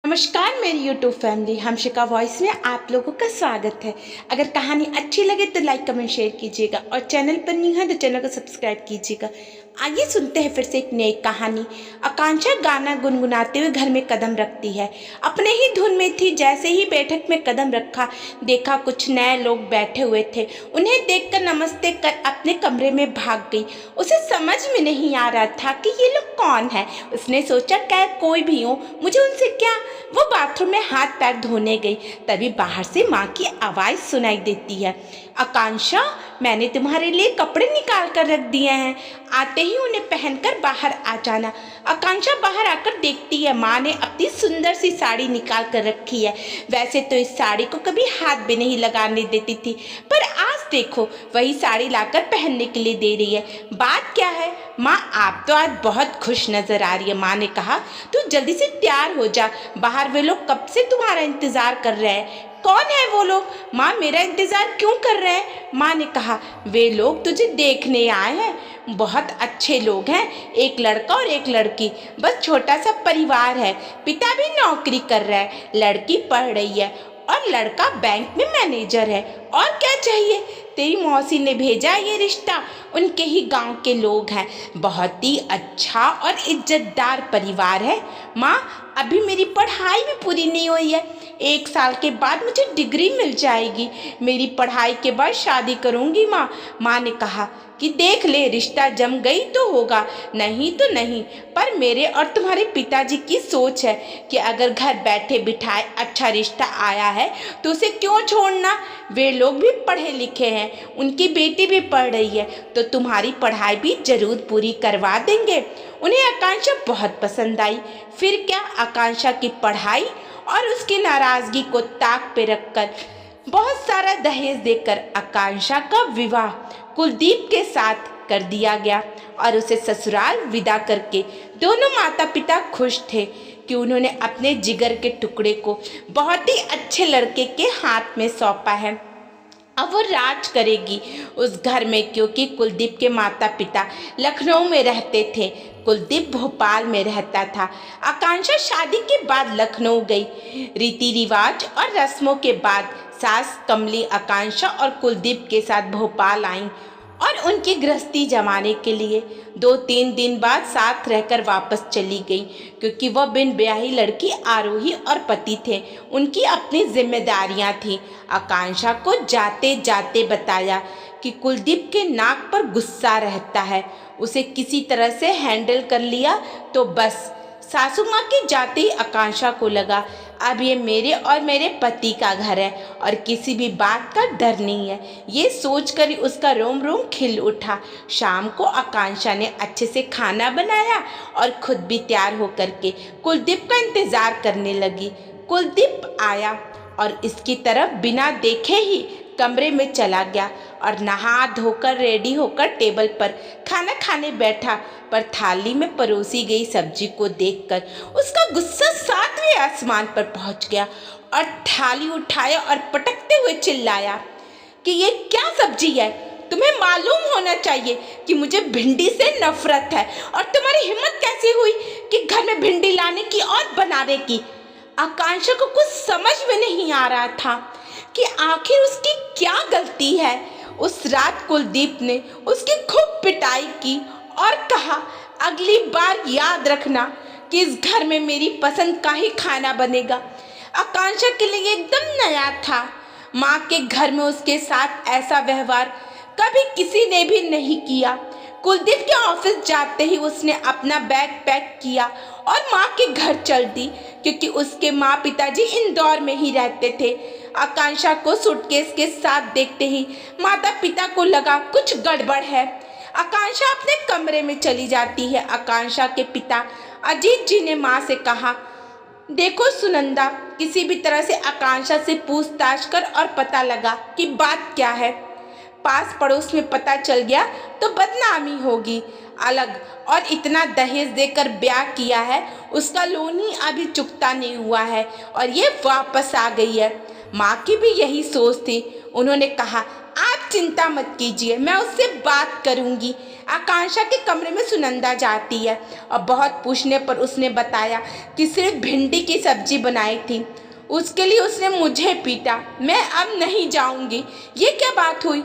नमस्कार मेरी YouTube family, हमशिका voice में आप लोगों का स्वागत है। अगर कहानी अच्छी लगे तो लाइक कमेंट शेयर कीजिएगा और चैनल पर न्यू है तो चैनल को सब्सक्राइब कीजिएगा। आइए सुनते हैं फिर से एक नई कहानी। आकांक्षा गाना गुनगुनाते हुए घर में कदम रखती है। अपने ही धुन में थी। जैसे ही बैठक में कदम रखा, देखा कुछ नए लोग बैठे हुए थे। उन्हें देखकर नमस्ते कर अपने कमरे में भाग गई। उसे समझ में नहीं आ रहा था कि ये लोग कौन है। उसने सोचा क्या कोई भी हो, मुझे उनसे क्या। वो बाथरूम में हाथ पैर धोने गई, तभी बाहर से माँ की आवाज़ सुनाई देती है। आकांक्षा, मैंने तुम्हारे लिए कपड़े निकाल कर रख दिए हैं, आते ही उन्हें पहनकर बाहर आ जाना। आकांक्षा बाहर आकर देखती है माँ ने अपनी सुंदर सी साड़ी निकाल कर रखी है। वैसे तो इस साड़ी को कभी हाथ भी नहीं लगाने देती थी, पर आज देखो वही साड़ी लाकर पहनने के लिए दे रही है। बात क्या है माँ, आप तो आज बहुत खुश नजर आ रही है। माँ ने कहा, तू जल्दी से तैयार हो जा, बाहर वे लोग कब से तुम्हारा इंतजार कर रहे हैं। कौन है वो लोग? माँ, मेरा इंतजार क्यों कर रहे हैं? माँ ने कहा, वे लोग तुझे देखने आए हैं। बहुत अच्छे लोग हैं, एक लड़का और एक लड़की, बस छोटा सा परिवार है। पिता भी नौकरी कर रहा है, लड़की पढ़ रही है और लड़का बैंक में मैनेजर है। और क्या चाहिए? तेरी मौसी ने भेजा ये रिश्ता, उनके ही गांव के लोग हैं। बहुत ही अच्छा और इज्जतदार परिवार है। माँ, अभी मेरी पढ़ाई भी पूरी नहीं हुई है। 1 साल के बाद मुझे डिग्री मिल जाएगी। मेरी पढ़ाई के बाद शादी करूँगी माँ। माँ ने कहा कि देख ले, रिश्ता जम गई तो होगा, नहीं तो नहीं। पर मेरे और तुम्हारे पिताजी की सोच है कि अगर घर बैठे बिठाए अच्छा रिश्ता आया है तो उसे क्यों छोड़ना। वे लोग भी पढ़े लिखे हैं, उनकी बेटी भी पढ़ रही है, तो तुम्हारी पढ़ाई भी जरूर पूरी करवा देंगे। उन्हें आकांक्षा बहुत पसंद आई। फिर क्या, आकांक्षा की पढ़ाई और उसकी नाराज़गी को ताक पे रखकर बहुत सारा दहेज देकर आकांक्षा का विवाह कुलदीप के साथ कर दिया गया और उसे ससुराल विदा करके दोनों माता पिता खुश थे कि उन्होंने अपने जिगर के टुकड़े को बहुत ही अच्छे लड़के के हाथ में सौंपा है। अब वो राज करेगी उस घर में, क्योंकि कुलदीप के माता पिता लखनऊ में रहते थे, कुलदीप भोपाल में रहता था। आकांक्षा शादी के बाद लखनऊ गई। रीति रिवाज और रस्मों के बाद सास कमली आकांक्षा और कुलदीप के साथ भोपाल आईं और उनकी गृहस्थी जमाने के लिए 2-3 दिन बाद साथ रहकर वापस चली गई, क्योंकि वह बिन ब्याही लड़की आरोही और पति थे। उनकी अपनी जिम्मेदारियां थीं। आकांक्षा को जाते जाते बताया कि कुलदीप के नाक पर गुस्सा रहता है, उसे किसी तरह से हैंडल कर लिया तो बस। सासू माँ के जाते ही आकांक्षा को लगा, अब ये मेरे और मेरे पति का घर है और किसी भी बात का डर नहीं है। ये सोचकर ही उसका रोम रोम खिल उठा। शाम को आकांक्षा ने अच्छे से खाना बनाया और खुद भी तैयार होकर के कुलदीप का इंतजार करने लगी। कुलदीप आया और इसकी तरफ बिना देखे ही कमरे में चला गया और नहा धोकर रेडी होकर टेबल पर खाना खाने बैठा, पर थाली में परोसी गई सब्जी को देखकर उसका गुस्सा 7वें आसमान पर पहुंच गया और थाली उठाया और पटकते हुए चिल्लाया कि ये क्या सब्जी है? तुम्हें मालूम होना चाहिए कि मुझे भिंडी से नफरत है, और तुम्हारी हिम्मत कैसे हुई कि घर में भिंडी लाने की और बनाने की। आकांक्षा को कुछ समझ में नहीं आ रहा था कि आखिर उसकी क्या गलती है। उस रात कुलदीप ने उसकी खूब पिटाई की और कहा, अगली बार याद रखना कि इस घर में मेरी पसंद का ही खाना बनेगा। आकांक्षा के लिए एकदम नया था। माँ के घर में उसके साथ ऐसा व्यवहार कभी किसी ने भी नहीं किया। कुलदीप के ऑफिस जाते ही उसने अपना बैग पैक किया और माँ के घर चल दी, क्योंकि उसके माँ पिताजी इंदौर में ही रहते थे। आकांक्षा को सूटकेस के साथ देखते ही माता पिता को लगा कुछ गड़बड़ है। आकांक्षा अपने कमरे में चली जाती है। आकांक्षा के पिता अजीत जी ने माँ से कहा, देखो सुनंदा, किसी भी तरह से आकांक्षा से पूछताछ कर और पता लगा कि बात क्या है। पास पड़ोस में पता चल गया तो बदनामी होगी अलग। और इतना दहेज देकर ब्याह किया है, उसका लोन ही अभी चुकता नहीं हुआ है और ये वापस आ गई है। माँ की भी यही सोच थी। उन्होंने कहा, आप चिंता मत कीजिए, मैं उससे बात करूंगी। आकांक्षा के कमरे में सुनंदा जाती है और बहुत पूछने पर उसने बताया कि सिर्फ भिंडी की सब्जी बनाई थी, उसके लिए उसने मुझे पीटा। मैं अब नहीं जाऊंगी। ये क्या बात हुई?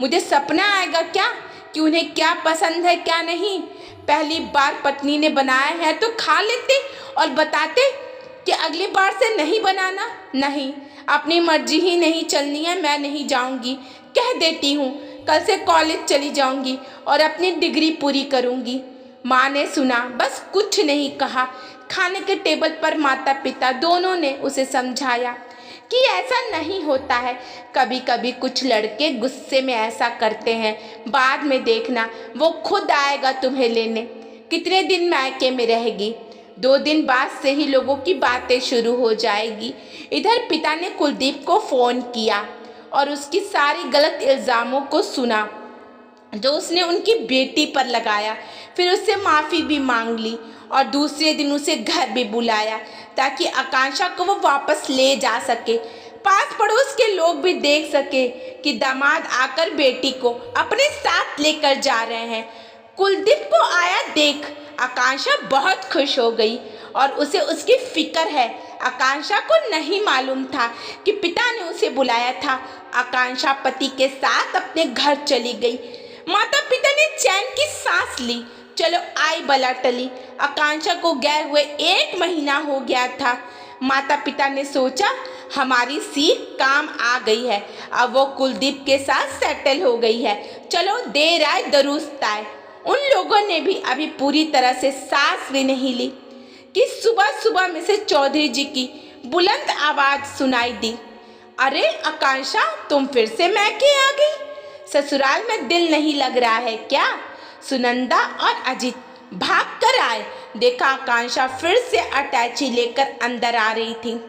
मुझे सपना आएगा क्या कि उन्हें क्या पसंद है क्या नहीं? पहली बार पत्नी ने बनाया है तो खा लेते और बताते कि अगली बार से नहीं बनाना। नहीं, अपनी मर्जी ही नहीं चलनी है, मैं नहीं जाऊंगी। कह देती हूँ, कल से कॉलेज चली जाऊंगी और अपनी डिग्री पूरी करूंगी। माँ ने सुना, बस कुछ नहीं कहा। खाने के टेबल पर माता पिता दोनों ने उसे समझाया कि ऐसा नहीं होता है, कभी कभी कुछ लड़के गुस्से में ऐसा करते हैं, बाद में देखना वो खुद आएगा तुम्हें लेने। कितने दिन मायके में रहेगी? 2 दिन बाद से ही लोगों की बातें शुरू हो जाएगी। इधर पिता ने कुलदीप को फ़ोन किया और उसकी सारी गलत इल्ज़ामों को सुना जो उसने उनकी बेटी पर लगाया। फिर उससे माफ़ी भी मांग ली और दूसरे दिन उसे घर भी बुलाया ताकि आकांक्षा को वो वापस ले जा सके। पास पड़ोस के लोग भी देख सके कि दामाद आकर बेटी को अपने साथ लेकर जा रहे हैं। कुलदीप को आया देख आकांक्षा बहुत खुश हो गई और उसे उसकी फिक्र है। आकांक्षा को नहीं मालूम था कि पिता ने उसे बुलाया था। आकांक्षा पति के साथ अपने घर चली गई। माता पिता ने चैन की सांस ली। चलो आई बला टली। आकांक्षा को गए हुए 1 महीना हो गया था। माता पिता ने सोचा हमारी सीख काम आ गई है, अब वो कुलदीप के साथ सेटल हो गई है। चलो देर आए दुरुस्त आए। उन लोगों ने भी अभी पूरी तरह से सांस भी नहीं ली कि सुबह सुबह मिसेस चौधरी जी की बुलंद आवाज सुनाई दी, अरे आकांक्षा, तुम फिर से मैके आ गई? ससुराल में दिल नहीं लग रहा है क्या? सुनंदा और अजीत भाग कर आए। देखा आकांक्षा फिर से अटैची लेकर अंदर आ रही थी।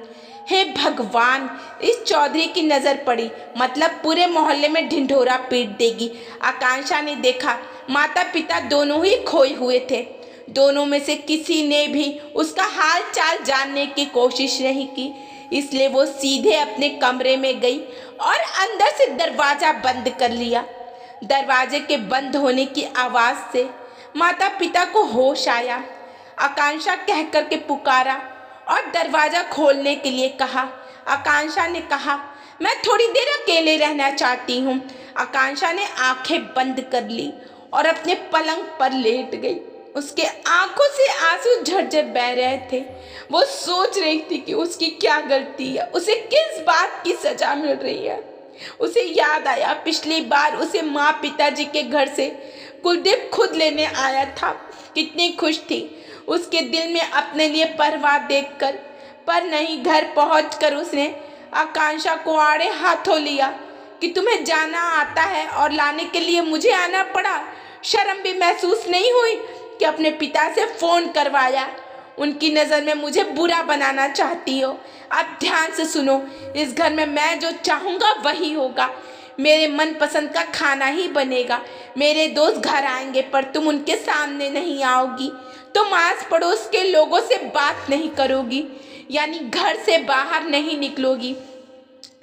हे भगवान, इस चौधरी की नज़र पड़ी, मतलब पूरे मोहल्ले में ढिंढोरा पीट देगी। आकांक्षा ने देखा माता पिता दोनों ही खोए हुए थे। दोनों में से किसी ने भी उसका हाल चाल जानने की कोशिश नहीं की, इसलिए वो सीधे अपने कमरे में गई और अंदर से दरवाज़ा बंद कर लिया। दरवाजे के बंद होने की आवाज़ से माता पिता को होश आया। आकांक्षा कह कर के पुकारा और दरवाज़ा खोलने के लिए कहा। आकांक्षा ने कहा, मैं थोड़ी देर अकेले रहना चाहती हूँ। आकांक्षा ने आंखें बंद कर ली और अपने पलंग पर लेट गई। उसके आंखों से आंसू झरझर बह रहे थे। वो सोच रही थी कि उसकी क्या गलती है, उसे किस बात की सजा मिल रही है। उसे याद आया पिछली बार उसे माँ पिताजी के घर से कुलदीप खुद लेने आया था। कितनी खुश थी उसके दिल में अपने लिए परवाह देखकर। पर नहीं, घर पहुंचकर उसने आकांक्षा को आड़े हाथों लिया कि तुम्हें जाना आता है और लाने के लिए मुझे आना पड़ा। शर्म भी महसूस नहीं हुई कि अपने पिता से फ़ोन करवाया? उनकी नज़र में मुझे बुरा बनाना चाहती हो। अब ध्यान से सुनो, इस घर में मैं जो चाहूँगा वही होगा। मेरे मनपसंद का खाना ही बनेगा। मेरे दोस्त घर आएंगे पर तुम उनके सामने नहीं आओगी। तुम आस पड़ोस के लोगों से बात नहीं करोगी, यानी घर से बाहर नहीं निकलोगी।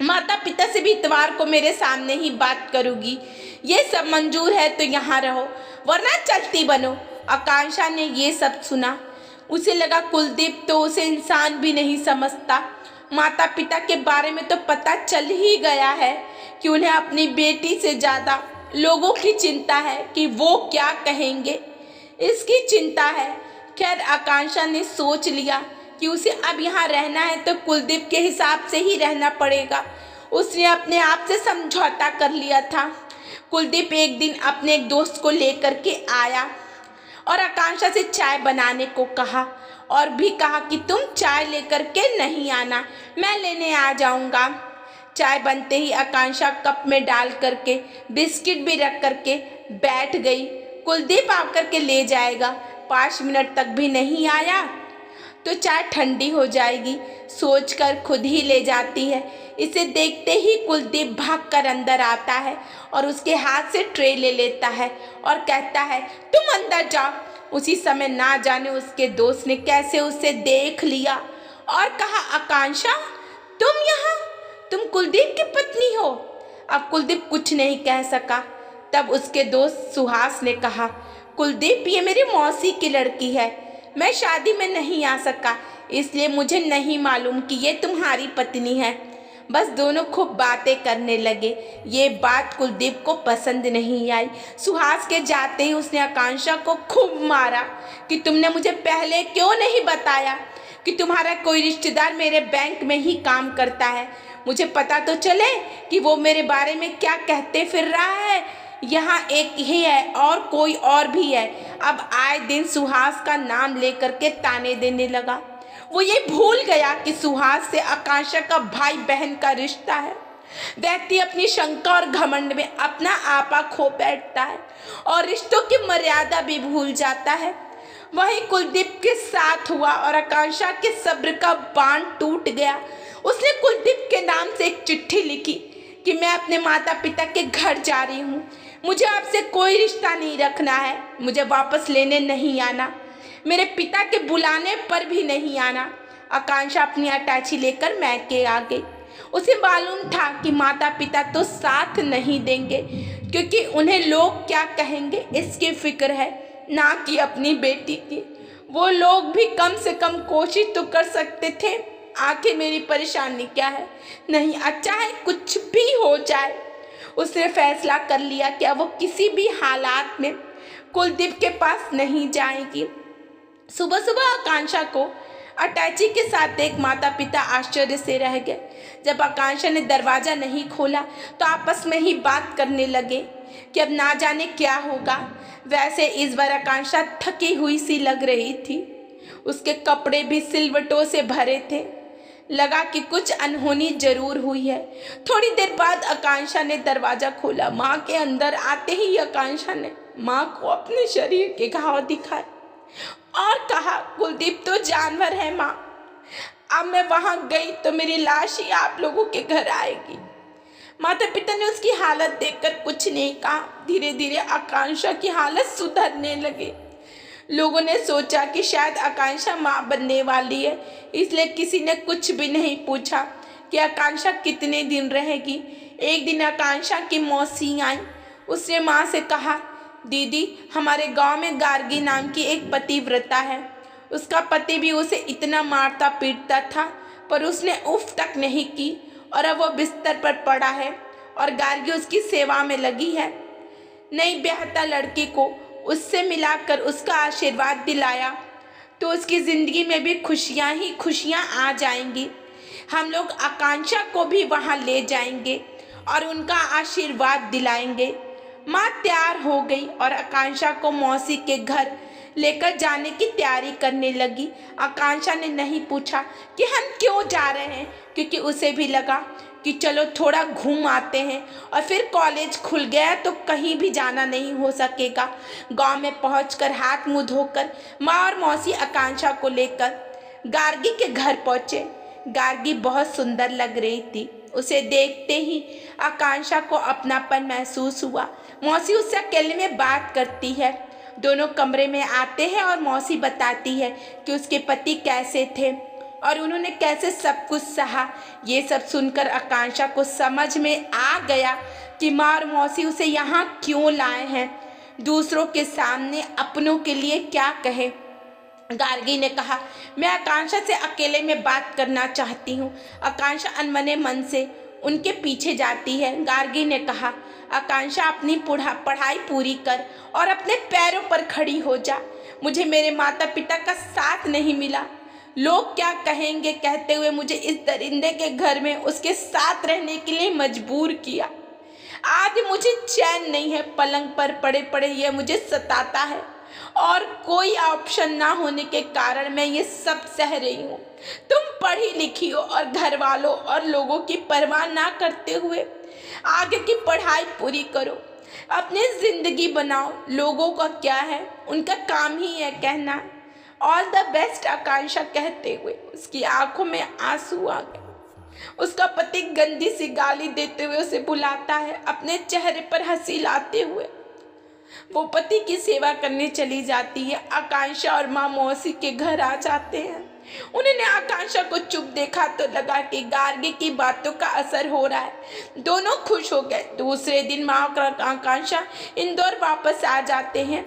माता पिता से भी इतवार को मेरे सामने ही बात करूँगी। ये सब मंजूर है तो यहाँ रहो, वरना चलती बनो। आकांक्षा ने ये सब सुना। उसे लगा कुलदीप तो उसे इंसान भी नहीं समझता। माता पिता के बारे में तो पता चल ही गया है कि उन्हें अपनी बेटी से ज़्यादा लोगों की चिंता है कि वो क्या कहेंगे, इसकी चिंता है। खैर, आकांक्षा ने सोच लिया कि उसे अब यहाँ रहना है तो कुलदीप के हिसाब से ही रहना पड़ेगा। उसने अपने आप से समझौता कर लिया था। कुलदीप एक दिन अपने एक दोस्त को लेकर के आया और आकांक्षा से चाय बनाने को कहा और भी कहा कि तुम चाय लेकर के नहीं आना, मैं लेने आ जाऊंगा। चाय बनते ही आकांक्षा कप में डाल करके बिस्किट भी रख करके बैठ गई। कुलदीप आकर के ले जाएगा, 5 मिनट तक भी नहीं आया तो चाय ठंडी हो जाएगी सोचकर खुद ही ले जाती है। इसे देखते ही कुलदीप भागकर अंदर आता है और उसके हाथ से ट्रे ले लेता है और कहता है, तुम अंदर जाओ। उसी समय ना जाने उसके दोस्त ने कैसे उसे देख लिया और कहा, आकांक्षा, तुम यहाँ? तुम कुलदीप की पत्नी हो? अब कुलदीप कुछ नहीं कह सका। तब उसके दोस्त सुहास ने कहा, कुलदीप ये मेरी मौसी की लड़की है, मैं शादी में नहीं आ सका इसलिए मुझे नहीं मालूम कि ये तुम्हारी पत्नी है। बस दोनों खूब बातें करने लगे। ये बात कुलदीप को पसंद नहीं आई। सुहास के जाते ही उसने आकांक्षा को खूब मारा कि तुमने मुझे पहले क्यों नहीं बताया कि तुम्हारा कोई रिश्तेदार मेरे बैंक में ही काम करता है। मुझे पता तो चले कि वो मेरे बारे में क्या कहते फिर रहा है। यहाँ एक ही है और कोई और भी है। अब आए दिन सुहास का नाम लेकर के ताने देने लगा। वो ये भूल गया कि सुहास से आकांक्षा का भाई बहन का रिश्ता है। व्यक्ति अपनी शंका और घमंड में अपना आपा खो बैठता है और रिश्तों की मर्यादा भी भूल जाता है। वहीं कुलदीप के साथ हुआ और आकांक्षा के सब्र का बांध टूट गया। उसने कुलदीप के नाम से एक चिट्ठी लिखी कि मैं अपने माता पिता के घर जा रही हूँ, मुझे आपसे कोई रिश्ता नहीं रखना है, मुझे वापस लेने नहीं आना, मेरे पिता के बुलाने पर भी नहीं आना। आकांक्षा अपनी अटैची लेकर मैके आ गई। उसे मालूम था कि माता पिता तो साथ नहीं देंगे क्योंकि उन्हें लोग क्या कहेंगे इसकी फिक्र है, ना कि अपनी बेटी की। वो लोग भी कम से कम कोशिश तो कर सकते थे। आखिर मेरी परेशानी क्या है, नहीं अच्छा है कुछ भी हो जाए। उसने फैसला कर लिया कि अब वो किसी भी हालात में कुलदीप के पास नहीं जाएगी। सुबह सुबह आकांक्षा को अटैची के साथ देख माता पिता आश्चर्य से रह गए। जब आकांक्षा ने दरवाज़ा नहीं खोला तो आपस में ही बात करने लगे कि अब ना जाने क्या होगा। वैसे इस बार आकांक्षा थकी हुई सी लग रही थी। उसके कपड़े भी सिलवटों से भरे थे। लगा कि कुछ अनहोनी जरूर हुई है। थोड़ी देर बाद आकांक्षा ने दरवाज़ा खोला। माँ के अंदर आते ही आकांक्षा ने माँ को अपने शरीर के घाव दिखाए और कहा, कुलदीप तो जानवर है माँ, अब मैं वहां गई तो मेरी लाश ही आप लोगों के घर आएगी। माता पिता ने उसकी हालत देखकर कुछ नहीं कहा। धीरे धीरे आकांक्षा की हालत सुधरने लगी। लोगों ने सोचा कि शायद आकांक्षा माँ बनने वाली है, इसलिए किसी ने कुछ भी नहीं पूछा कि आकांक्षा कितने दिन रहेगी। एक दिन आकांक्षा की मौसी आई। उसने माँ से कहा, दीदी हमारे गांव में गार्गी नाम की एक पतिव्रता है। उसका पति भी उसे इतना मारता पीटता था पर उसने उफ तक नहीं की और अब वो बिस्तर पर पड़ा है और गार्गी उसकी सेवा में लगी है। नई ब्याहता लड़की को उससे मिलाकर उसका आशीर्वाद दिलाया तो उसकी ज़िंदगी में भी खुशियाँ ही खुशियाँ आ जाएंगी। हम लोग आकांक्षा को भी वहाँ ले जाएंगे और उनका आशीर्वाद दिलाएंगे। माँ तैयार हो गई और आकांक्षा को मौसी के घर लेकर जाने की तैयारी करने लगी। आकांक्षा ने नहीं पूछा कि हम क्यों जा रहे हैं क्योंकि उसे भी लगा कि चलो थोड़ा घूम आते हैं और फिर कॉलेज खुल गया तो कहीं भी जाना नहीं हो सकेगा। गांव में पहुंचकर हाथ मुंह धोकर माँ और मौसी आकांक्षा को लेकर गार्गी के घर पहुंचे। गार्गी बहुत सुंदर लग रही थी। उसे देखते ही आकांक्षा को अपनापन महसूस हुआ। मौसी उससे अकेले में बात करती है। दोनों कमरे में आते हैं और मौसी बताती है कि उसके पति कैसे थे और उन्होंने कैसे सब कुछ सहा। ये सब सुनकर आकांक्षा को समझ में आ गया कि माँ और मौसी उसे यहाँ क्यों लाए हैं। दूसरों के सामने अपनों के लिए क्या कहे। गार्गी ने कहा, मैं आकांक्षा से अकेले में बात करना चाहती हूँ। आकांक्षा अनमने मन से उनके पीछे जाती है। गार्गी ने कहा, आकांक्षा अपनी पढ़ाई पूरी कर और अपने पैरों पर खड़ी हो जा। मुझे मेरे माता पिता का साथ नहीं मिला, लोग क्या कहेंगे कहते हुए मुझे इस दरिंदे के घर में उसके साथ रहने के लिए मजबूर किया। आज मुझे चैन नहीं है, पलंग पर पड़े पड़े ये मुझे सताता है और कोई ऑप्शन ना होने के कारण मैं ये सब सह रही हूँ। तुम पढ़ी लिखी हो और घर वालों और लोगों की परवाह ना करते हुए आगे की पढ़ाई पूरी करो, अपनी जिंदगी बनाओ। लोगों का क्या है, उनका काम ही है कहना। ऑल द बेस्ट आकांक्षा कहते हुए उसकी आंखों में आंसू आ गए। उसका पति गंदी सी गाली देते हुए उसे बुलाता है, अपने चेहरे पर हंसी लाते हुए वो पति की सेवा करने चली जाती है। आकांक्षा और माँ मौसी के घर आ जाते हैं। उन्होंने आकांक्षा को चुप देखा तो लगा कि गार्गी की बातों का असर हो रहा है। दोनों खुश हो गए। दूसरे दिन माँ और आकांक्षा इंदौर वापस आ जाते हैं।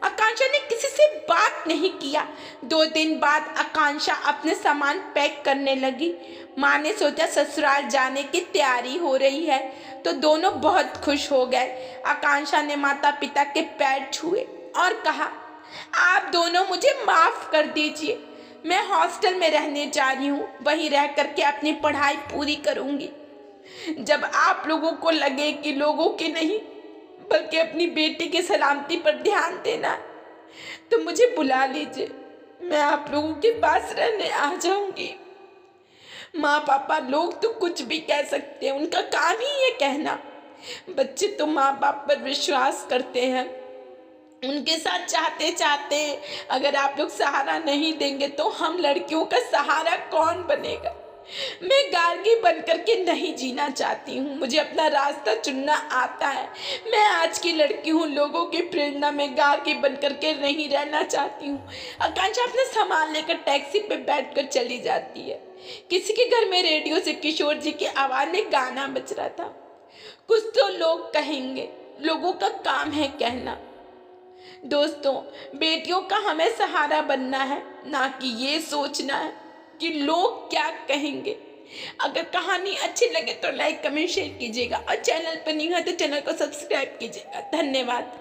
आकांक्षा ने किसी से बात नहीं किया। 2 दिन बाद आकांक्षा अपने सामान पैक करने लगी। माँ ने सोचा ससुराल जाने की तैयारी हो रही है, तो दोनों बहुत खुश हो गए। आकांक्षा ने माता पिता के पैर छुए और कहा, आप दोनों मुझे माफ कर दीजिए। मैं हॉस्टल में रहने जा रही हूँ, वहीं रह करके अपनी पढ़ाई पूरी करूँगी। जब आप लोगों को लगे कि लोगों की नहीं बल्कि अपनी बेटी की सलामती पर ध्यान देना है, तो मुझे बुला लीजिए, मैं आप लोगों के पास रहने आ जाऊंगी। माँ पापा लोग तो कुछ भी कह सकते हैं, उनका काम ही ये कहना। बच्चे तो माँ बाप पर विश्वास करते हैं। उनके साथ चाहते चाहते अगर आप लोग सहारा नहीं देंगे तो हम लड़कियों का सहारा कौन बनेगा। मैं गार्गी बनकर के नहीं जीना चाहती हूँ, मुझे अपना रास्ता चुनना आता है। मैं आज की लड़की हूँ, लोगों की प्रेरणा में गार्गी बनकर के नहीं रहना चाहती हूँ। आकांक्षा अपना सामान लेकर टैक्सी पे बैठकर चली जाती है। किसी के घर में रेडियो से किशोर जी की आवाज़ में गाना बज रहा था। कुछ तो लोग कहेंगे, लोगों का काम है कहना। दोस्तों, बेटियों का हमें सहारा बनना है, ना कि ये सोचना है कि लोग क्या कहेंगे। अगर कहानी अच्छी लगे तो लाइक कमेंट शेयर कीजिएगा और चैनल पर नहीं है तो चैनल को सब्सक्राइब कीजिएगा। धन्यवाद।